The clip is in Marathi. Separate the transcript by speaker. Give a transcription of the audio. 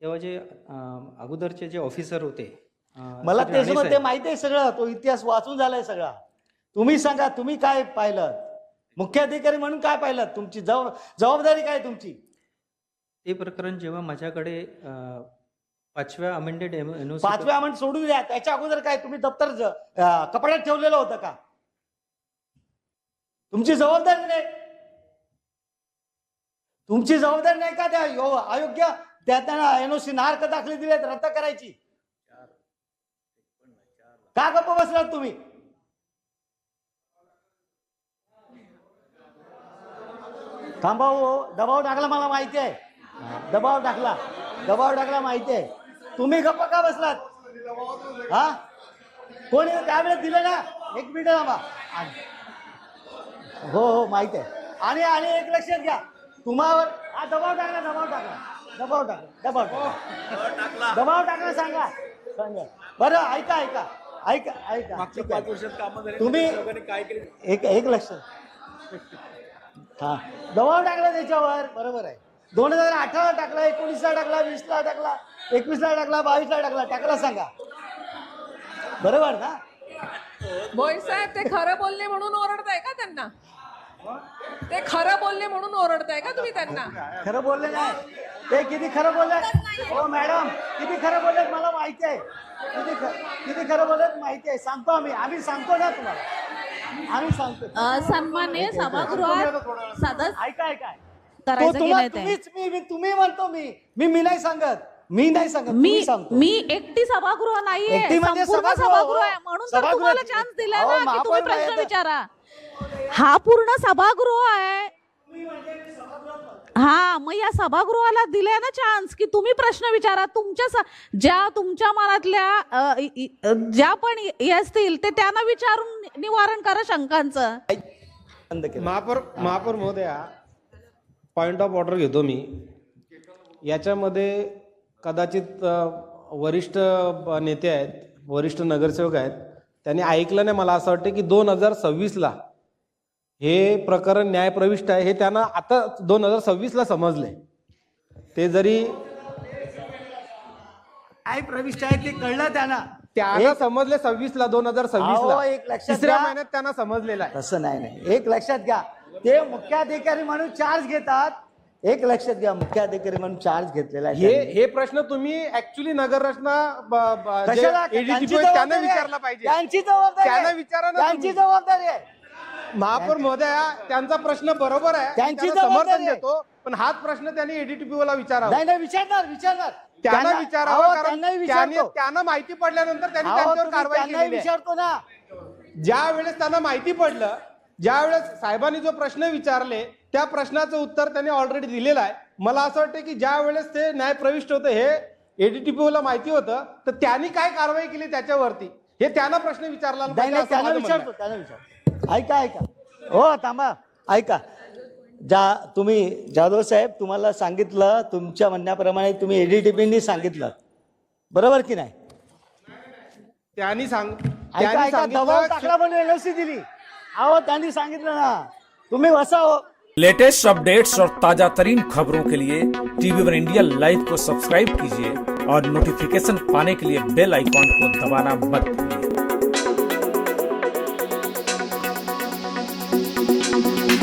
Speaker 1: तेव्हा जे अगोदरचे जे ऑफिसर होते
Speaker 2: मला
Speaker 1: श्री
Speaker 2: ते
Speaker 1: राणे
Speaker 2: ते
Speaker 1: साहेब,
Speaker 2: माहिती आहे सगळं, तो इतिहास वाचून झालाय सगळा. तुम्ही सांगा, तुम्ही काय पाहिलं, मुख्याधिकारी म्हणून काय पाहिलं, तुमची जबाबदारी काय तुमची?
Speaker 1: ते प्रकरण जेव्हा माझ्याकडे 5व्या अमेंडेड एनओसी
Speaker 2: 5व्या अमेंड सोडून द्या, त्याच्या अगोदर काय तुम्ही दप्तर कपड्यात ठेवलेलं होतं का? तुमची जबाबदारी नाही, तुमची जबाबदारी नाही का त्या अयोग्य त्यांना एनओसी नाहक दाखले दिले रद्द करायची? का गप्प बसलात तुम्ही? थांबा हो, दबाव टाकला मला माहिती आहे, दबाव टाकला माहिती आहे. तुम्ही गप्प का बसलात? हा, कोणी त्यावेळेस दिलं ना? एक मिनिट थांबा. हो माहिती आहे. आणि एक लक्षात घ्या, तुम्हावर दबाव टाकला सांगा. बरं ऐका तुम्ही एक लक्ष, हा दबाव टाकला त्याच्यावर, बरोबर आहे. 2018 टाकला, 19ला टाकला, 20ला टाकला, 21ला टाकला, 22ला टाकला सांगा, बरोबर ना?
Speaker 3: भोईर साहेब, ते खरं बोलले म्हणून ओरडताय का त्यांना? ते खरं बोलले म्हणून ओरडताय का तुम्ही त्यांना?
Speaker 2: खरं बोलले नाही ते, किती खरं बोलले हो मॅडम, किती खरं बोललेत मला माहिती आहे, किती खरं बोललेत माहिती आहे. सांगतो आम्ही सांगतो ना तुम्हाला, आम्ही सांगतो.
Speaker 4: सन्माननीय सभागृहात सदस्य
Speaker 2: ऐका
Speaker 4: करायचं की नाही ते?
Speaker 2: तुम्ही म्हणतो मी नाही सांगत, तुम्ही सांगतो.
Speaker 4: मी एकटी सभागृह नाहीये,
Speaker 2: एकटी म्हणजे
Speaker 4: संपूर्ण सभागृह आहे, म्हणून तर तुम्हाला चान्स दिलाय ना की तुम्ही प्रश्न विचारा. हा पूर्ण सभागृह आहे. हा, मग या सभागृहाला दिलाय ना चान्स की तुम्ही प्रश्न विचारा. तुमच्या मनातल्या ज्या पण हे असतील ते त्यांना विचारून निवारण करा शंकांचं.
Speaker 5: महापौर महोदया, पॉइंट ऑफ ऑर्डर घेतो मी. याच्यामध्ये कदाचित वरिष्ठ नेते आहेत, वरिष्ठ नगरसेवक आहेत, त्यांनी ऐकलं नाही. मला असं वाटतं की 2026ला हे प्रकरण न्यायप्रविष्ट आहे, हे त्यांना आता 2026ला समजले. ते जरी
Speaker 2: न्यायप्रविष्ट आहे ते कळलं
Speaker 5: त्यांना समजले 26ला, 2026ला,
Speaker 2: एक लक्षात
Speaker 5: तिसऱ्या
Speaker 2: घ्या.
Speaker 5: महिन्यात त्यांना समजलेलं आहे.
Speaker 2: तसं नाही, एक लक्षात घ्या, ते मुख्याधिकारी म्हणून चार्ज घेतात. एक लक्षात घ्या, मुख्याधिकारी म्हणून चार्ज घेतलेला आहे.
Speaker 5: हे प्रश्न तुम्ही ऍक्च्युली नगर रचना
Speaker 2: कशाला?
Speaker 5: त्यांना विचारला पाहिजे.
Speaker 2: त्यांची जबाबदारी
Speaker 5: त्यांना
Speaker 2: आहे.
Speaker 5: विचारा ना
Speaker 2: त्यांची
Speaker 5: तुम्ही.
Speaker 2: जबाबदारी आहे.
Speaker 5: महापौर महोदया, त्यांचा प्रश्न बरोबर आहे,
Speaker 2: त्यांची
Speaker 5: त्यांना
Speaker 2: जबाबदारी
Speaker 5: समर्थन
Speaker 2: आहे.
Speaker 5: देतो, पण हाच प्रश्न त्यांनी एडीटीपीओला विचारावा.
Speaker 2: नाही विचारणार
Speaker 5: त्यांना विचारावं, कारण
Speaker 2: त्यांनाही विचारतो.
Speaker 5: त्यांना माहिती पडल्यानंतर त्यांनी
Speaker 2: अहो,
Speaker 5: त्यांच्यावर
Speaker 2: तुम्ही
Speaker 5: कारवाई
Speaker 2: त्यांनाही
Speaker 5: केली आहे.
Speaker 2: विचारतो ना.
Speaker 5: ज्या वेळेस त्यांना माहिती पडलं, ज्या वेळेस साहेबांनी जो प्रश्न विचारले त्या प्रश्नाचं उत्तर त्यांनी ऑलरेडी दिलेलं आहे. मला असं वाटतं की ज्या वेळेस ते न्यायप्रविष्ट होतं, हे एडीटीपीओला माहिती होतं, तर त्यांनी काय कारवाई केली त्याच्यावरती हे त्यांना प्रश्न विचारला पाहिजे, असं
Speaker 2: त्यांना
Speaker 5: माझं म्हणणं आहे.
Speaker 2: विचारतो, त्यांना विचारतो. ऐका हो थांबा, ऐका. तुम्ही जाधव साहेब, तुम्हाला सांगितलं, तुमच्या म्हणण्याप्रमाणे तुम्ही एडीटीपीनी सांगितलं, बरोबर की नाही?
Speaker 5: त्यांनी
Speaker 2: ऐका, दबाव
Speaker 5: सांगितलं.
Speaker 2: टाकला म्हणून एनओसी दिली. अहो, त्यांनी सांगितलं ना, तुम्ही वसाव.
Speaker 6: लेटेस्ट अपडेट्स और ताजा तरीन खबरों के लिए TV1 इंडिया लाइव को सब्सक्राइब कीजिए और नोटिफिकेशन पाने के लिए बेल आइकॉन को दबाना मत भूलिए।